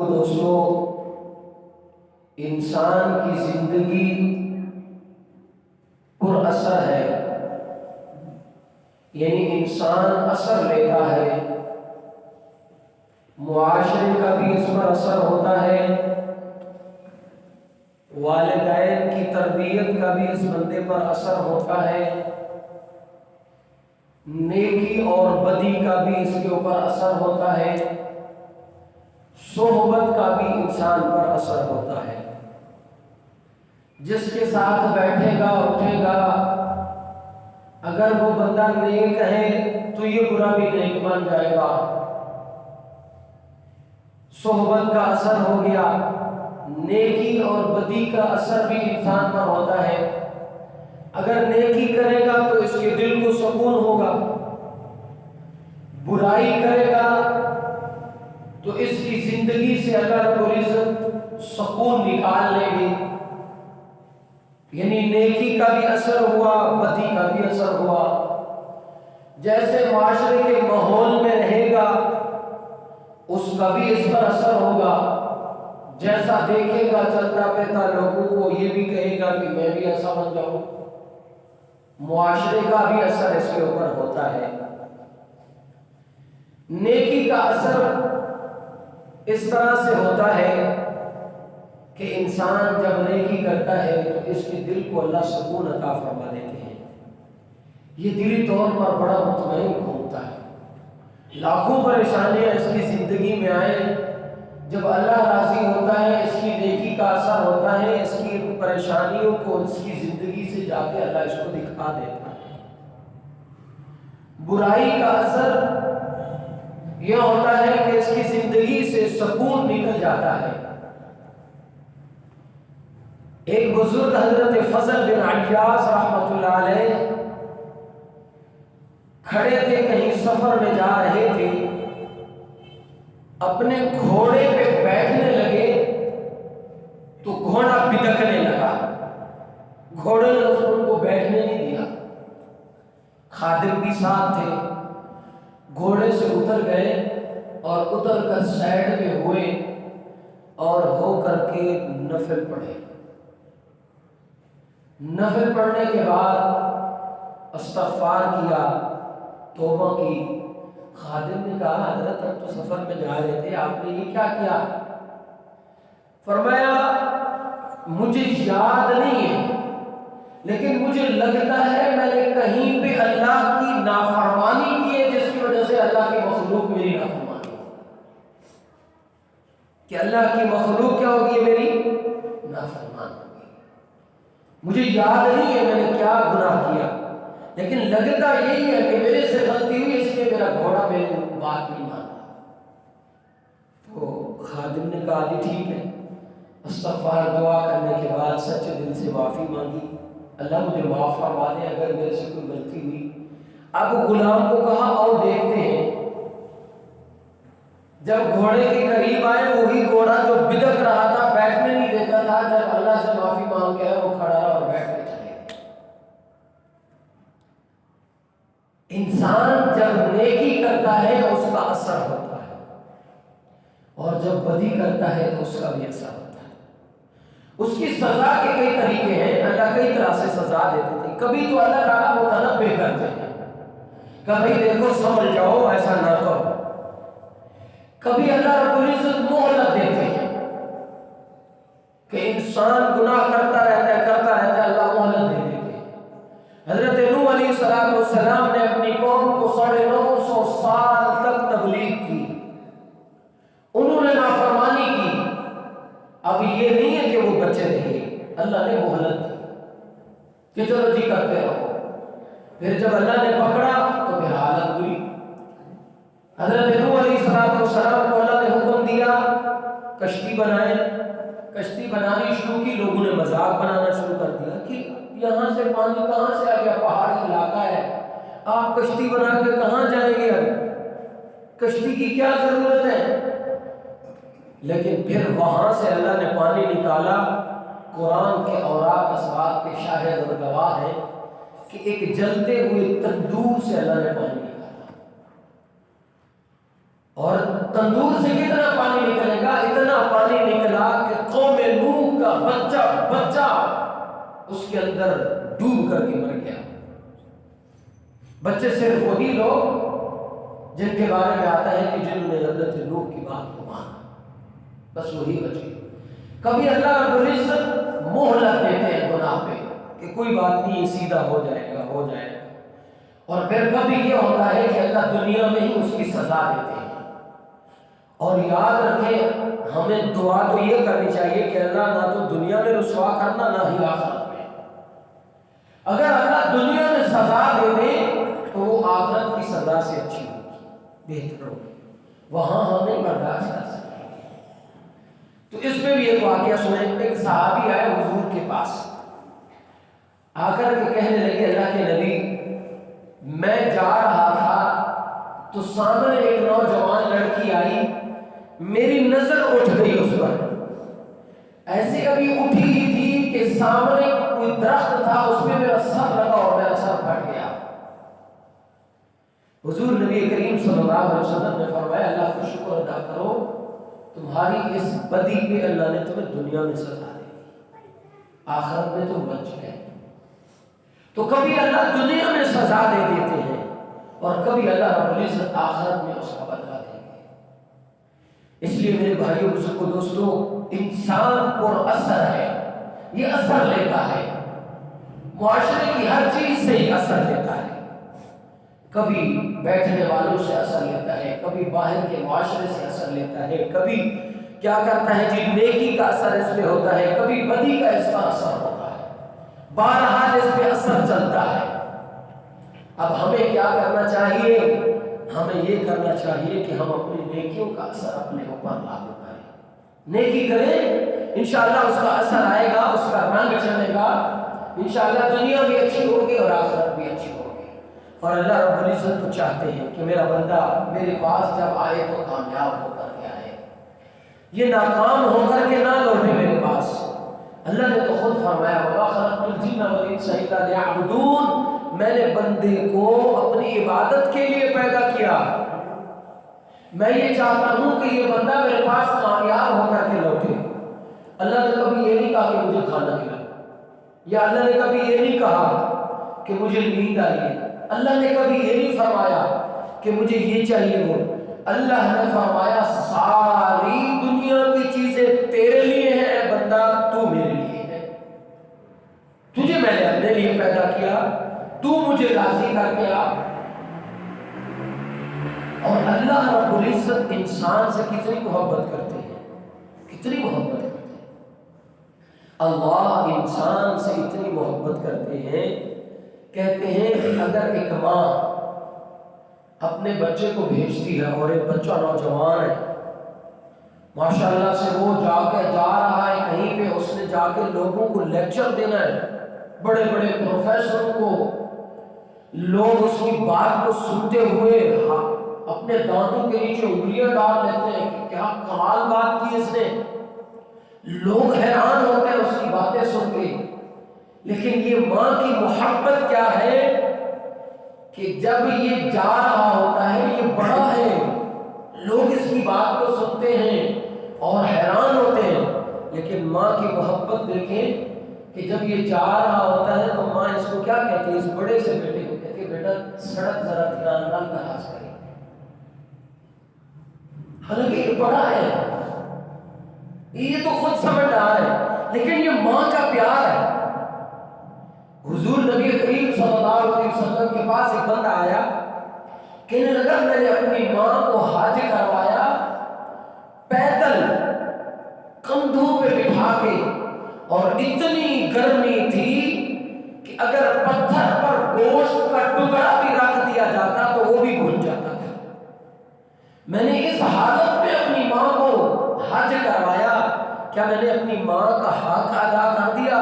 دوستو، انسان کی زندگی پر اثر ہے، یعنی انسان اثر لیتا ہے، معاشرے کا بھی اس پر اثر ہوتا ہے، والدین کی تربیت کا بھی اس بندے پر اثر ہوتا ہے، نیکی اور بدی کا بھی اس کے اوپر اثر ہوتا ہے، صحبت کا بھی انسان پر اثر ہوتا ہے۔ جس کے ساتھ بیٹھے گا اٹھے گا، اگر وہ بندہ نیک ہے تو یہ برا بھی نیک بن جائے گا۔ صحبت کا اثر ہو گیا، نیکی اور بدی کا اثر بھی انسان پر ہوتا ہے۔ اگر نیکی کرے گا تو اس کے دل کو سکون ہوگا، برائی کرے گا تو اس کی زندگی سے اللہ رب العزت سکون نکال لے گی۔ یعنی نیکی کا بھی اثر ہوا، بدی کا بھی اثر ہوا۔ جیسے معاشرے کے ماحول میں رہے گا اس کا بھی اس پر اثر ہوگا، جیسا دیکھے گا چلتا پھرتا لوگوں کو یہ بھی کہے گا کہ میں بھی ایسا بن جاؤں۔ معاشرے کا بھی اثر اس کے اوپر ہوتا ہے۔ نیکی کا اثر اس طرح سے ہوتا ہے کہ انسان جب نیکی کرتا ہے تو اس کے دل کو اللہ سکون عطا فرما دیتے ہیں۔ یہ دلی طور پر بڑا مطمئن گھومتا ہے۔ لاکھوں پریشانیاں اس کی زندگی میں آئیں، جب اللہ راضی ہوتا ہے، اس کی نیکی کا اثر ہوتا ہے، اس کی پریشانیوں کو اس کی زندگی سے جا کے اللہ اس کو دکھا دیتا ہے۔ برائی کا اثر یہ ہوتا ہے کہ اس کی زندگی سے سکون نکل جاتا ہے۔ ایک بزرگ حضرت فضل بن عیاض رحمۃ اللہ علیہ کھڑے تھے، کہیں سفر میں جا رہے تھے، اپنے گھوڑے پہ بیٹھنے لگے تو گھوڑا بدکنے لگا، گھوڑے نے ان کو بیٹھنے نہیں دیا۔ خادم بھی ساتھ تھے، گھوڑے سے اتر گئے اور اتر کر سائیڈ پہ ہوئے اور ہو کر کے نفل پڑھے۔ نفل پڑھنے کے بعد استغفار کیا، توبہ کی۔ خادم نے کہا حضرت اب تو سفر میں جا رہے تھے، آپ نے یہ کیا کیا؟ فرمایا مجھے یاد نہیں ہے لیکن مجھے لگتا ہے میں نے کہیں پہ اللہ کی نافرمانی کی ہے جس کی وجہ سے اللہ کی مخلوق میری نافرمانی ہو، کہ اللہ کی مخلوق کیا ہوگی؟ میری نافرمان ہوگی۔ مجھے یاد نہیں ہے میں نے کیا گناہ کیا، لیکن لگتا یہی ہے کہ میرے سے غلطی ہوئی، اس لیے میرا گھوڑا میری بات نہیں مانتا۔ تو خادم نے کہا جی ٹھیک ہے۔ استغفار دعا کرنے کے بعد سچے دل سے معافی مانگی، اللہ مجھے معاف فرما دے اگر میرے سے کوئی غلطی ہوئی۔ اب غلام کو کہا اور دیکھتے ہیں۔ جب گھوڑے کے قریب آئے، وہی گھوڑا جو بدک رہا تھا، بیٹھنے نہیں دیتا تھا، جب اللہ سے معافی مانگ کے وہ کھڑا رہا اور بیٹھ کے چلے گئے۔ انسان جب نیکی کرتا ہے اس کا اثر ہوتا ہے، اور جب بدی کرتا ہے تو اس کا بھی اثر ہوتا ہے۔ اس کی سزا کے کئی طریقے ہیں، اللہ کئی طرح سے سزا دیتے تھے۔ کبھی تو اللہ تعالیٰ متنبہ کرتے ہیں، کبھی دیکھو سمجھ جاؤ ایسا نہ کرو۔ کبھی اللہ رب العزت مہلت دیتے ہیں کہ انسان گناہ کرتا رہتا ہے، اللہ مہلت دے دیتے ہیں۔ حضرت نوح علیہ السلام نے اپنی قوم کو 950 سال تک تبلیغ کی، انہوں نے نافرمانی کی۔ اب یہ نہیں ہے کہ وہ بچے رہے، اللہ نے مہلت دی کہ چلو جی کرتے رہو۔ پھر جب اللہ نے پکڑا تو پھر حالت ہوئی۔ حضرت نوح علیہ السلام کو اللہ نے حکم دیا کشتی بنائیں، کشتی بنانی شروع کی۔ لوگوں نے مذاق بنانا شروع کر دیا کہ یہاں سے پانی کہاں سے آ گیا، پہاڑی علاقہ ہے، آپ کشتی بنا کے کہاں جائیں گے؟ اب کشتی کی کیا ضرورت ہے؟ لیکن پھر وہاں سے اللہ نے پانی نکالا۔ قرآن کے اوراق اسباق کے شاہد اور گواہ ہیں کہ ایک جلتے ہوئے تندور سے اللہ نے پانی نکالا، اور تندور سے کتنا پانی نکلے گا؟ اتنا کے اندر ڈوب کر کے مر گیا۔ بچے صرف وہی لوگ جن کے بارے میں آتا ہے کہ جنہوں نے حضرت نوح کی بات کو مانا، بس وہی بچے۔ کبھی اللہ رب العزت مہلت دیتے ہیں گناہ پہ کہ کوئی بات نہیں، سیدھا ہو جائے گا۔ اور پھر کبھی یہ ہوتا ہے کہ اللہ دنیا میں ہی اس کی سزا دیتے ہیں۔ اور یاد رکھیں، ہمیں دعا تو یہ کرنی چاہیے کہ اللہ نہ تو دنیا میں رسوا کرنا، نہ ہی آخرت میں۔ اگر اللہ دنیا میں سزا دے دے تو وہ آخرت کی سزا سے اچھی ہوگی، بہتر ہوگی، وہاں ہمیں برداشت کر سکتے ہیں۔ تو اس میں بھی ایک واقعہ سنیں۔ ایک صحابی آئے حضور کے پاس، آ کر کے کہنے لگے اللہ کے نبی، میں جا رہا تھا تو سامنے ایک نوجوان لڑکی آئی، میری نظر اٹھ گئی اس پر، ایسے ابھی اٹھی ہی تھی کہ سامنے کوئی درخت تھا، اس میں میرا سر لگا اور میرا سر پھٹ گیا۔ حضور نبی کریم صلی اللہ علیہ وسلم نے فرمایا اللہ کا شکر ادا کرو، تمہاری اس بدی پہ اللہ نے تمہیں دنیا میں سزا دی، آخرت میں تم بچ گئے۔ تو کبھی اللہ دنیا میں سزا دے دیتے ہیں اور کبھی اللہ رب العزت آخرت میں اس کا بدلہ دیں گے۔ اس لیے میرے بھائیوں بزرگوں دوستوں، انسان پر اثر ہے، یہ اثر لیتا ہے، معاشرے کی ہر چیز سے ہی اثر لیتا ہے۔ کبھی بیٹھنے والوں سے اثر لیتا ہے، کبھی باہر کے معاشرے سے اثر لیتا ہے، کبھی کیا کرتا ہے جی نیکی کا اثر اس میں ہوتا ہے، کبھی بدی کا اس کا اثر ہوتا ہے، بہرحال اس پہ اثر چلتا ہے۔ اب ہمیں کیا کرنا چاہیے؟ ہمیں یہ کرنا چاہیے کہ ہم اپنی نیکیوں کا اثر اپنے اوپر لاگو کریں، نیکی کریں، انشاءاللہ اس کا اثر آئے گا، اس کا رنگ چلے گا، انشاءاللہ دنیا بھی اچھی ہوگی اور آخرت بھی اچھی ہوگی۔ اور اللہ رب العزت تو چاہتے ہیں کہ میرا بندہ میرے پاس جب آئے تو کامیاب ہو کر کے آئے، یہ ناکام ہو کر کے نہ لوٹے میرے پاس۔ اللہ نے تو خود فرمایا وَمَا خَلَقْتُ الْجِنَّ وَالْإِنسَ إِلَّا لِيَعْبُدُونِ، میں نے بندے کو اپنی عبادت کے لیے پیدا کیا، میں یہ چاہتا ہوں کہ یہ بندہ میرے پاس کامیاب ہو کر کے لوٹے۔ اللہ نے کبھی یہ نہیں کہا کہ مجھے کھانا کھلا، یا اللہ نے کبھی یہ نہیں کہا کہ مجھے نیند آئی ہے، اللہ نے کبھی یہ نہیں فرمایا کہ مجھے یہ چاہیے وہ۔ اللہ نے فرمایا ساری دنیا کی چیزیں تیرے لیے ہیں اے بندہ، تو میرے لیے ہے، تجھے میں نے اپنے لیے پیدا کیا، تو مجھے راضی کر کے آ۔ اور اللہ رب العزت انسان سے کتنی محبت کرتے ہیں، کتنی محبت کرتے ہیں۔ اللہ انسان سے اتنی محبت کرتے ہیں، کہتے ہیں کہ اگر ایک ماں اپنے بچے کو بھیجتی ہے اور ایک بچہ نوجوان ہے، ماشاءاللہ سے وہ جا رہا ہے کہیں پہ، اس نے جا کے لوگوں کو لیکچر دینا ہے، بڑے بڑے پروفیسروں کو، لوگ اس کی بات کو سنتے ہوئے اپنے دانتوں کے نیچے انگلیاں ڈال لیتے ہیں کہ کیا کمال بات کی اس نے، لوگ حیران ہوتے ہیں اس کی باتیں سن کے۔ لیکن یہ ماں کی محبت کیا ہے کہ جب یہ جا رہا ہوتا ہے، یہ بڑا ہے، لوگ اس کی بات کو سنتے ہیں اور حیران ہوتے ہیں، لیکن ماں کی محبت دیکھیں کہ جب یہ جا رہا ہوتا ہے تو ماں اس کو کیا کہتی ہے، اس بڑے سے بیٹے کو کہتی ہے بیٹا سڑک ذرا دھیان نہ کراس کریں، حالانکہ یہ بڑا ہے، یہ تو خود سمجھدار ہے، لیکن یہ ماں کا پیار ہے۔ حضور نبی کریم صلی اللہ علیہ وسلم کے پاس ایک بندہ آیا، کہنے لگا میں نے اپنی ماں کو حج کروایا، پیدل کندھوں پہ بٹھا کے، اور اتنی گرمی تھی کہ اگر پتھر پر گوشت کا ٹکڑا بھی رکھ دیا جاتا تو وہ بھی بھن جاتا تھا، میں نے اس حالت میں اپنی ماں کو حج کروایا، کیا میں نے اپنی ماں کا حق ادا کر دیا؟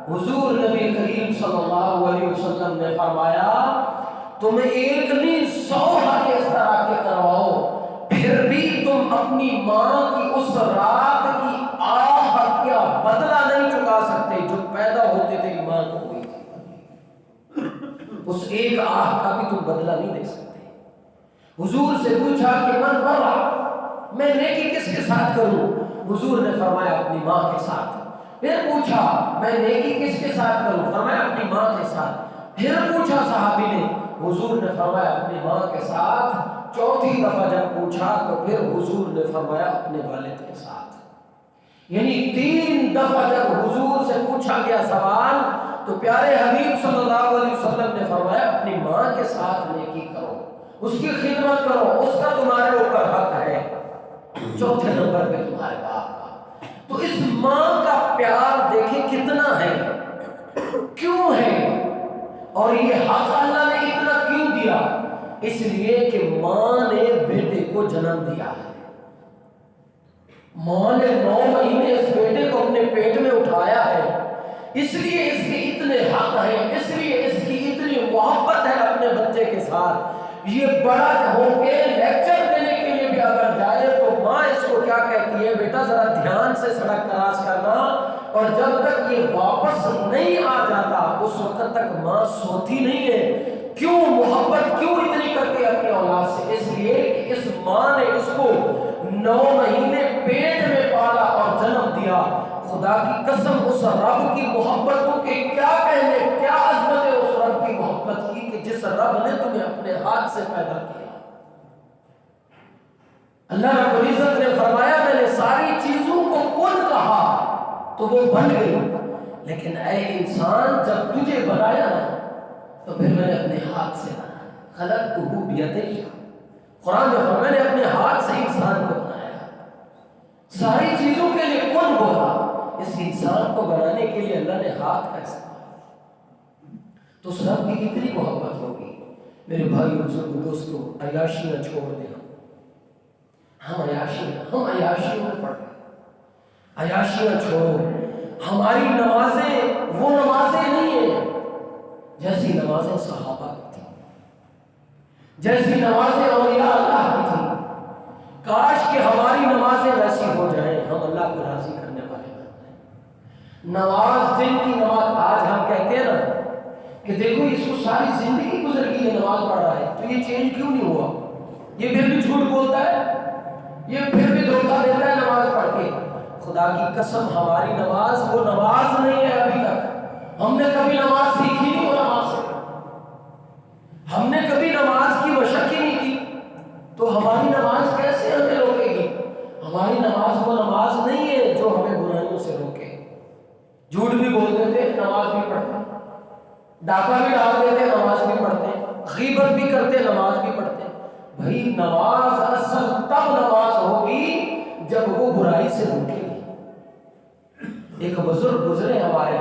حضور نبی کریم صلی اللہ علیہ وسلم نے فرمایا تمہیں ایک نہیں 100 حج اس طرح کے کرواؤ، پھر بھی تم اپنی ماں کی اس رات کی آہ کا بدلہ نہیں چکا سکتے جو پیدا ہوتے تیری ماں کو ہوئی تھی، اس ایک آہ کا بھی تم بدلہ نہیں دے سکتے۔ حضور سے پوچھا کہ من برا، میں نیکی کس کے ساتھ کروں؟ حضور نے فرمایا اپنی ماں کے ساتھ۔ پھر پوچھا میں نیکی کس کے ساتھ کروں؟ فرمایا اپنی ماں کے ساتھ۔ پھر پوچھا صحابی نے، حضور نے فرمایا اپنی ماں کے ساتھ۔ چوتھی دفعہ جب پوچھا تو پھر حضور نے فرمایا اپنے والد کے ساتھ۔ یعنی 3 دفعہ جب حضور سے پوچھا گیا سوال تو پیارے حبیب صلی اللہ علیہ وسلم نے فرمایا اپنی ماں کے ساتھ نیکی کرو، اس کی خدمت کرو، اس کا تمہارے اوپر حق ہے۔ چوتھے نمبر پہ تمہارے باپ کا۔ تو اس ماں کا پیار دیکھیں کتنا ہے، کیوں ہے، اور یہ حق اللہ نے اتنا کیوں دیا؟ اس لیے کہ ماں نے بیٹے کو جنم دیا ہے، ماں نے 9 مہینے اس بیٹے کو اپنے پیٹ میں اٹھایا ہے، اس لیے اس کے اتنے حق ہیں، اس لیے اس کی اتنی محبت ہے اپنے بچے کے ساتھ۔ یہ بڑا ہو کے لیکچر دینے کے لیے بھی اگر جائے تو ماں اس کو کیا کہتی ہے، بیٹا ذرا دھیان سے سڑک کراس کرنا، اور جب تک یہ واپس نہیں آ جاتا اس وقت تک ماں سوتی نہیں ہے۔ کیوں محبت کیوں اتنی کرتی ہے اپنی اولاد سے؟ اس لیے کہ اس ماں نے اس کو 9 مہینے پیٹ میں پالا اور جنم دیا۔ خدا کی قسم اس رب کی محبتوں کے کیا کہنے، کیا عظمت ہے اس رب کی محبت کی کہ جس رب نے تمہیں اپنے ہاتھ سے پیدا کیا۔ اللہ رب العزت نے فرمایا میں نے ساری چیزوں کو کن کہا تو وہ بن گئی، لیکن اے انسان جب تجھے بنایا نا تو پھر میں نے اپنے ہاتھ سے بنایا، خلقتہ بیدی۔ قرآن میں فرمایا میں نے اپنے ہاتھ سے انسان کو بنایا، ساری چیزوں کے لیے کن بولا، اس انسان کو بنانے کے لیے اللہ نے ہاتھ کا استعمال۔ تو اس رب کی کتنی محبت ہوگی میرے بھائی بزرگ دوستو۔ عیاشیاں چھوڑ دیں، ہم عیاشیوں میں پڑ گئے، عیاشیاں چھوڑو۔ ہماری نمازیں وہ نمازیں نہیں ہیں جیسی نمازیں صحابہ کی تھی، جیسی نمازیں اولیاء اللہ کی تھی۔ کاش کہ ہماری نمازیں ویسی ہو جائیں، ہم اللہ کو راضی کرنے والے بن جائیں۔ نماز دن کی نماز، آج ہم کہتے ہیں نا کہ دیکھو اس کو ساری زندگی گزر گئی ہے نماز پڑھ رہا ہے، تو یہ چینج کیوں نہیں ہوا؟ یہ پھر بھی جھوٹ بولتا ہے، یہ پھر بھی دھوکہ دیتا ہے نماز پڑھ کے۔ خدا کی قسم ہماری نماز وہ نماز نہیں ہے ابھی تک۔ ہم نے کبھی نماز سیکھی نہیں وہ نماز سے، ہم نے کبھی نماز کی مشق ہی نہیں کی، تو ہماری نماز کیسے ہمیں روکے گی؟ ہماری نماز وہ نماز نہیں ہے جو ہمیں برائیوں سے روکے۔ جھوٹ بھی بول دیتے نماز بھی پڑھتے، ڈاکہ بھی ڈال دیتے نماز بھی پڑھتے، غیبت بھی کرتے نماز بھی پڑھتے۔ بھائی نماز اصل تب نماز ہوگی جب وہ برائی سے روکے گی۔ ایک بزرگ گزرے ہمارے،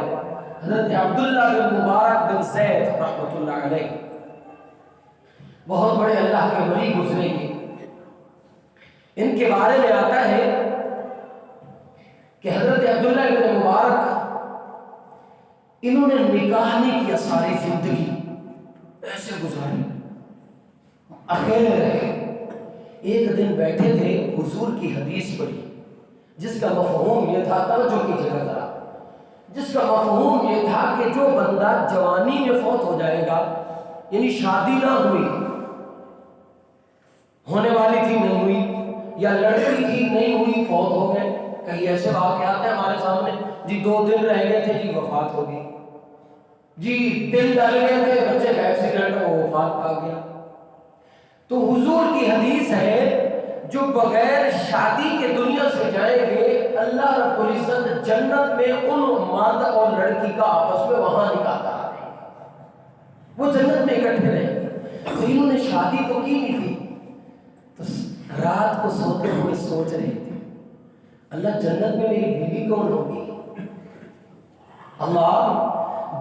حضرت عبداللہ بن مبارک بن زید رحمۃ اللہ علیہ، بہت بڑے اللہ کے ولی گزرے گے۔ ان کے بارے میں آتا ہے کہ حضرت عبداللہ بن مبارک انہوں نے نکاح نہیں کیا، ساری زندگی ایسے گزاری، اکیلے رہے۔ ایک دن بیٹھے تھے، حضور کی حدیث پڑھی جس کا مفہوم یہ تھا، توجہ کیجیے گا ذرا، جس کا مفہوم یہ تھا کہ جو بندہ جوانی میں فوت ہو جائے گا، یعنی شادی نہ ہوئی، ہونے والی تھی نہیں ہوئی، یا لڑکی تھی نہیں ہوئی فوت ہو گئے۔ کئی ایسے واقعات ہیں ہمارے سامنے، جی 2 دن رہ گئے تھے جی وفات ہو گئی، جی دن ڈل گئے تھے بچے کا ایکسیڈنٹ ہو وفات آ گیا۔ تو حضور کی حدیث ہے جو بغیر شادی کے دنیا سے جائیں گے اللہ رب العزت جنت میں ان مرد اور لڑکی کا آپس میں وہاں نکاح کرا دیں گے، وہ جنت میں اکٹھے رہیں گے۔ تو انہوں نے شادی تو کی نہیں تھی، تو رات کو سوتے ہوئے سوچ رہے تھے اللہ جنت میں میری بیوی کون ہوگی، اللہ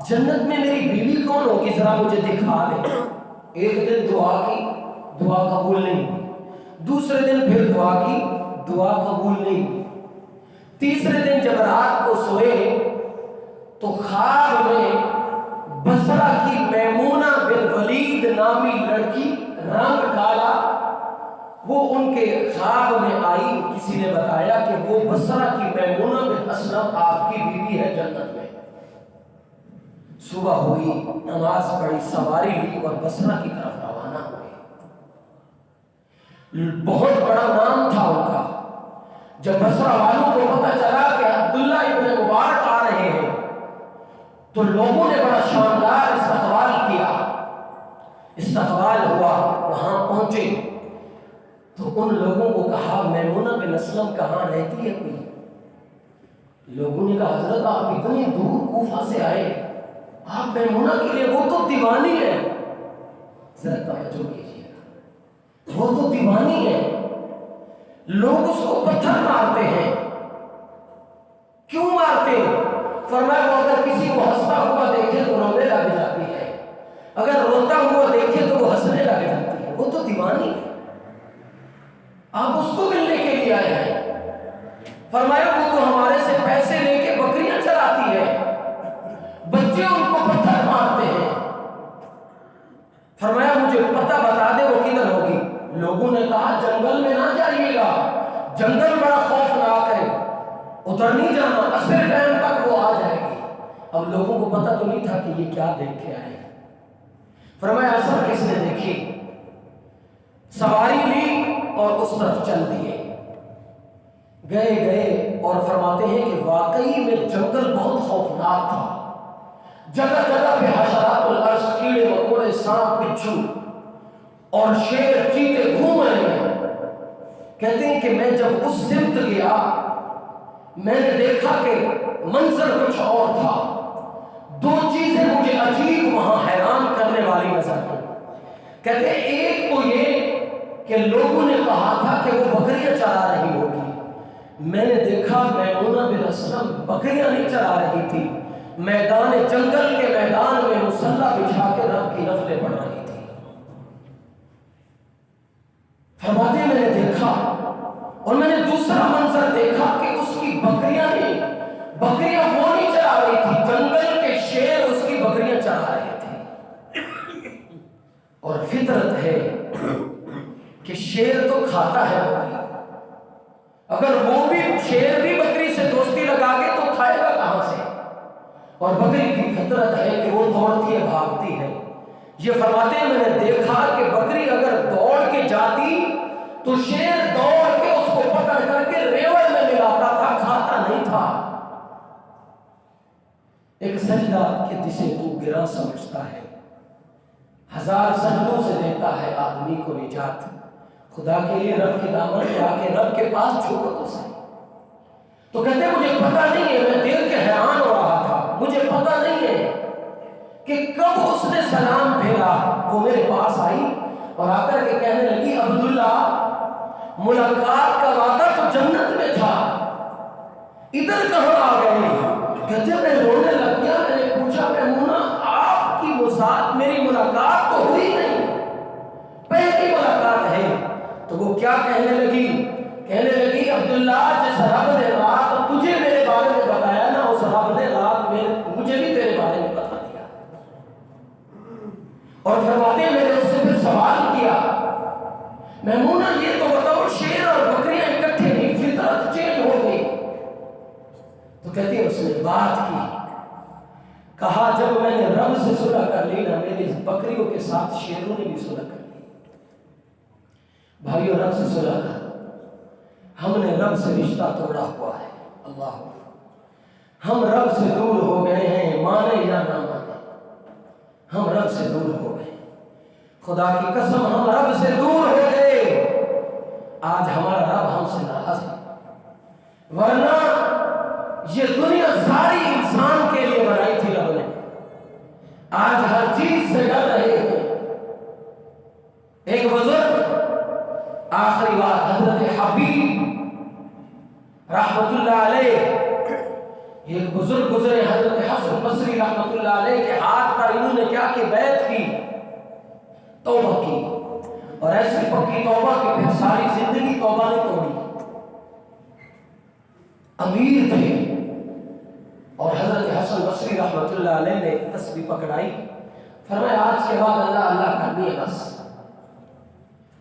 جنت میں میری بیوی کون ہوگی ذرا مجھے دکھا دے۔ ایک دن دعا کی، دعا قبول نہیں، دوسرے دن پھر دعا کی، دعا قبول نہیں، تیسرے دن جب رات کو سوئے تو خواب میں بصرہ کی میمونہ بن ولید نامی لڑکی، رنگ کالا، وہ ان کے خواب میں آئی۔ کسی نے بتایا کہ وہ بصرہ کی میمونہ بن اسلم آپ کی بیوی ہے جنت میں۔ صبح ہوئی، نماز پڑھی، سواری لی اور بصرہ کی طرف روانہ ہوئے۔ بہت بڑا نام تھا ان کا۔ جب بصرہ والوں کو پتہ چلا کہ عبداللہ ابن مبارک تو لوگوں نے بڑا شاندار استقبال کیا، استقبال ہوا، وہاں پہنچے تو ان لوگوں کو کہا میمونہ بن اسلم کہاں رہتی ہے کوئی؟ لوگوں نے کہا حضرت آپ اتنی دور کوفہ سے آئے، آپ میمونہ کے لیے، وہ تو دیوانی ہے، ذرا توجہ کیجیے، وہ تو دیوانی ہے، لوگ اس کو پتھر مارتے ہیں، کیوں مارتے ہیں؟ فرمایا وہ اگر کسی کو ہنستا ہوا دیکھے تو رونے لگ جاتی ہے، اگر روتا ہوا دیکھے تو وہ ہنسنے لگ جاتی ہے، وہ تو دیوانی ہے، آپ اس کو ملنے کے لیے آئے ہیں؟ فرمایا وہ تو ہمارے سے پیسے لے کے بکریاں چراتی ہے، بچے ان کو پتھر مارتے ہیں، فرمایا مجھے پتہ بتا دے وہ کدھر ہوگی؟ لوگوں نے کہا جنگل میں نہ جائیے گا، جنگل بڑا خوفناک ہے، ادھر نہیں جانا، عصر ٹائم تک وہ آ جائے گی۔ اب لوگوں کو پتہ تو نہیں تھا کہ یہ کیا دیکھ کے آئے۔ فرمایا عصر کس نے دیکھی؟ سواری لی اور اس طرف چل دیے، گئے اور فرماتے ہیں کہ واقعی میں جنگل بہت خوفناک تھا، جگہ جگہ پہ حشرات الارض، کیڑے مکوڑے، سانپ بچھو اور شیر چیتے گھوم رہے ہیں۔ کہتے ہیں کہ میں جب اس سمت گیا میں نے دیکھا کہ منظر کچھ اور تھا، دو چیزیں مجھے عجیب وہاں حیران کرنے والی نظر آئی۔ کہتے ہیں ایک تو یہ کہ لوگوں نے کہا تھا کہ وہ بکریاں چرا رہی ہوگی، میں نے دیکھا میمونہ بن اسلم بکریاں نہیں چرا رہی تھی، میدان جنگل کے میدان میں مصلی بچھا کے رب کی نفلیں پڑھ رہی تھی۔ فرماتے ہیں میں نے دیکھا، اور میں نے دوسرا منظر دیکھا کہ اس کی بکریاں وہ نہیں چرا رہی تھی، جنگل کے شیر اس کی بکریاں چرا رہے تھے۔ اور فطرت ہے کہ شیر تو کھاتا ہے بکری، اگر وہ بھی شیر بھی بکری سے دوستی لگا کے تو کھائے گا کہاں سے؟ اور بکری کی فطرت ہے کہ وہ دوڑتی ہے، بھاگتی ہے۔ یہ فرماتے ہیں میں نے دیکھا کہ بکری اگر دوڑ کے جاتی تو شیر دوڑ کے اس کو پکڑ کر کے ریوڑ میں ملاتا تھا، کھاتا نہیں تھا۔ ایک سجدہ کہ جسے تو گراں سمجھتا ہے، 1000 سجدوں سے دیتا ہے آدمی کو نجات۔ خدا کے لیے رب کے دامن پہ آ کے رب کے پاس جھکو تو صحیح۔ تو کہتے مجھے پتہ نہیں ہے، میں دیکھ کے حیران ہو رہا تھا، مجھے پتہ نہیں ہے کہ کب اس نے سلام پھیرا۔ وہ میرے پاس آئی اور آ کر کے کہنے لگی عبداللہ ملاقات کا وعدہ تو جنت میں تھا، ادھر کہاں آ گئے؟ کہتے میں رونے لگ گیا، میں نے پوچھا میمونہ آپ کی مساعد میری ملاقات تو ہوئی نہیں، پہلی ملاقات ہے۔ تو وہ کیا کہنے لگی عبداللہ جس رب نے رات تجھے میرے بارے میں بتایا نا، اس رب نے رات میں مجھے بھی تیرے بارے میں بتا دیا۔ اور فرماتے ہیں میں نے اس سے پھر سوال کیا میمونہ یہ تو بتاؤ شیر اور بکریاں اکٹھے نہیں، فطرت چینج ہو گئی؟ تو کہتی ہے اس نے بات کی، کہا جب میں نے رب سے صلح کر لی نا، میری بکریوں کے ساتھ شیروں نے بھی صلح کر لی۔ بھائیو رب سے صلح کر، ہم نے رب سے رشتہ توڑا ہوا ہے، اللہ ہم رب سے دور ہو گئے ہیں، مانے یا نہ مانے ہم رب سے دور ہو گئے، خدا کی قسم ہم رب سے دور ہو گئے۔ آج ہمارا رب ہم سے ناراض ہے، ورنہ یہ دنیا ساری انسان کے لیے بنائی تھی رب نے، آج ہر چیز سے ڈر رہے ہیں۔ ایک بزرگ، آخری بات، حضرت حبیب رحمت اللہ علیہ، ایک بزرگ گزرے حضرت حسن بصری رحمت اللہ علیہ کے ہاتھ پر انہوں نے کیا کہ بیعت کی، توبہ کی، اور ایسی پکی توبہ کہ پھر ساری زندگی توبہ نہیں توڑی۔ امیر تھے اور حضرت حسن بصری رحمت اللہ علیہ نے تسبیح پکڑائی، فرمایا آج کے بعد اللہ اللہ کرنی ہے، بس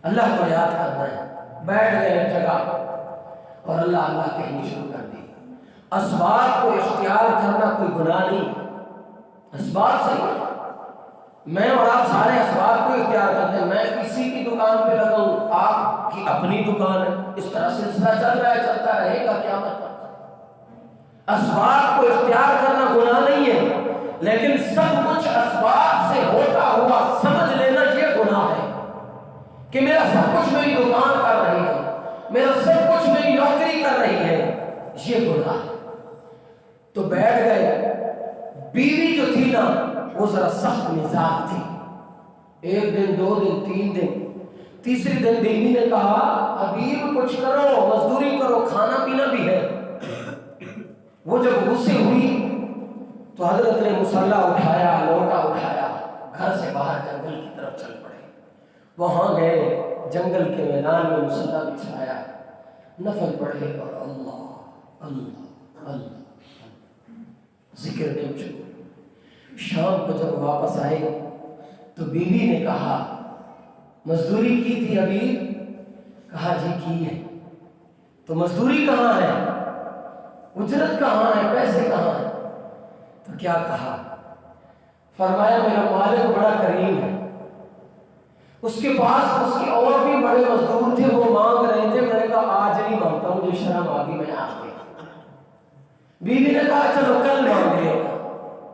اللہ کو یاد کرنا ہے۔ بیٹھ گئے ایک جگہ اور اللہ اللہ کہنی شروع کر دی۔ اسباب کو اختیار کرنا کوئی گناہ نہیں، اسباب صحیح ہے، میں اور آپ سارے اسباب کو اختیار کرتے ہیں، میں کسی کی دکان پہ لگا ہوں، آپ کی اپنی دکان ہے، اس طرح سلسلہ چل رہا ہے، چلتا رہے گا قیامت تک۔ اسباب کو اختیار کرنا گناہ نہیں ہے، لیکن سب کچھ اسباب سے ہوتا ہوا سمجھ لینا یہ گناہ ہے کہ میرا سب کچھ میری دکان کر رہی ہے، میرا سب کچھ میری نوکری کر رہی ہے، یہ گناہ ہے۔ تو بیٹھ گئے۔ بیوی جو تھی نا وہ ذرا سخت مزاج تھی۔ ایک دن، دو دن، تین دن، تیسری دن بیوی نے کہا حبیب کچھ کرو، مزدوری کرو، کھانا پینا بھی ہے۔ وہ جب غصے ہوئی تو حضرت نے مصلی اٹھایا، لوٹا اٹھایا، گھر سے باہر جنگل کی طرف چل پڑے۔ وہاں گئے، جنگل کے میدان میں مصلی بچھایا، نفل پڑھے اور اللہ اللہ اللہ ذکر میں مشغول۔ شام کو جب واپس آئے تو بیوی نے کہا مزدوری کی تھی حبیب؟ کہا جی کی ہے۔ تو مزدوری کہاں ہے، اجرت کہاں ہے، پیسے کہاں ہیں؟ تو کیا کہا؟ فرمایا میرا مالک بڑا کریم ہے، اس کے پاس اس کے اور بھی بڑے مزدور تھے، وہ مانگ رہے تھے، میں نے کہا آج نہیں مانگتا ہوں، مجھے شرم آ گئی، میں آ گئی۔ بیوی نے کہا چلو کل مانگ لے گا،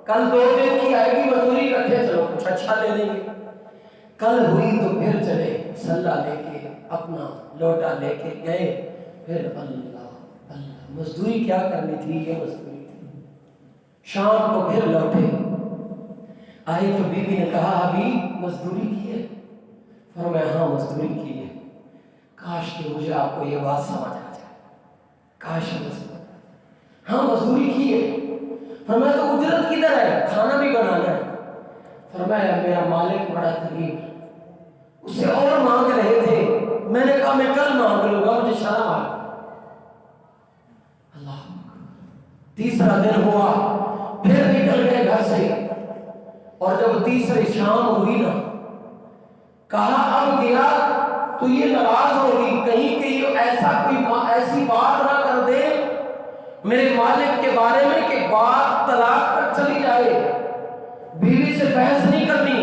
کل 2 دن کی آئے گی مزدوری، کٹھے چلو کچھ اچھا لے لیں گے۔ کل ہوئی تو پھر چلے، سلا لے کے اپنا لوٹا لے کے گئے، پھر اللہ اللہ مزدوری کیا کرنی تھی، یہ مزدوری تھی۔ شام کو پھر لوٹے، آئے تو بیوی نے کہا حبیب مزدوری کی ہے؟ فرمایا ہاں مزدوری کی ہے۔ کاش کہ مجھے آپ کو یہ بات سمجھ آ جائے، کاش ہاں مزدوری کی ہے۔ فرمایا تو اجرت کدھر ہے، کھانا بھی بنانا ہے؟ فرمایا میرا مالک بڑا کریم، اسے اور مانگ رہے تھے، میں نے کہا میں کل مانگ لوں گا، مجھے شرم آ گئی۔ اللہ، تیسرا دن ہوا، پھر نکل گئے گھر سے، اور جب تیسری شام ہوئی نا، کہا اب گیا تو یہ ناراض ہوگی، کہیں کہ یہ ایسی بات نہ کر دے میرے مالک کے بارے میں کہ بات طلاق تک چلی جائے۔ بیوی سے بحث نہیں کرنی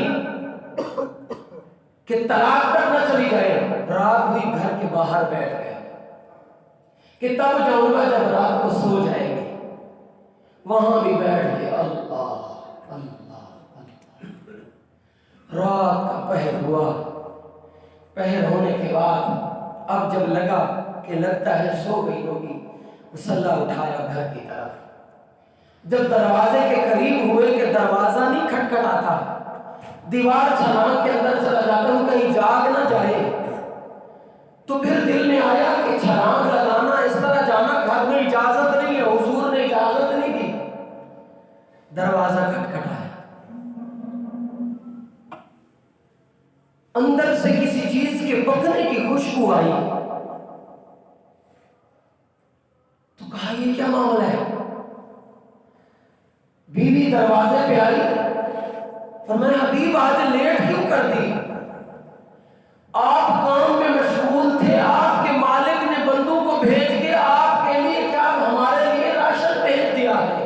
کہ طلاق تک نہ چلی جائے۔ رات ہوئی، گھر کے باہر بیٹھ گئے کہ تب جاؤں گا جب رات کو سو جائے گی۔ وہاں بھی بیٹھ گئے، اللہ اللہ اللہ۔ رات کا پہر ہوا، پہر ہونے کے بعد اب جب لگا کہ لگتا ہے سو گئی ہوگی، مصلی اٹھایا گھر کی طرف۔ جب دروازے کے قریب ہوئے کہ دروازہ نہیں کھٹکھٹاتا، دیوار چھلانگ کے اندر چلا جاتا ہوں کہیں جاگ نہ جائے، تو پھر دل میں آیا کہ چھلانگ لگانا، اس طرح جانا گھر میں اجازت نہیں ہے، حضور نے اجازت نہیں دی۔ دروازہ کھٹکھٹایا، اندر سے کسی چیز کے پکنے کی خوشبو آئی، تو کہا یہ کیا معاملہ ہے؟ بیوی دروازے پہ آئی، فرمایا حبیب آج لیٹ کیوں کر دی؟ آپ کام میں مشغول تھے، آپ کے مالک نے بندوں کو بھیج کے آپ کے لیے کیا ہمارے لیے راشن بھیج دیا ہے،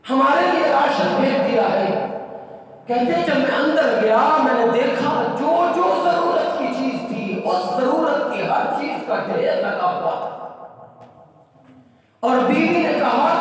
ہمارے لیے راشن بھیج دیا ہے۔ کہتے ہیں جب میں اندر گیا میں نے دیکھا جو جو ضرورت کی چیز تھی، اس ضرورت کی ہر چیز کا ڈھیر لگا ہوا تھا۔ اور بیوی نے کہا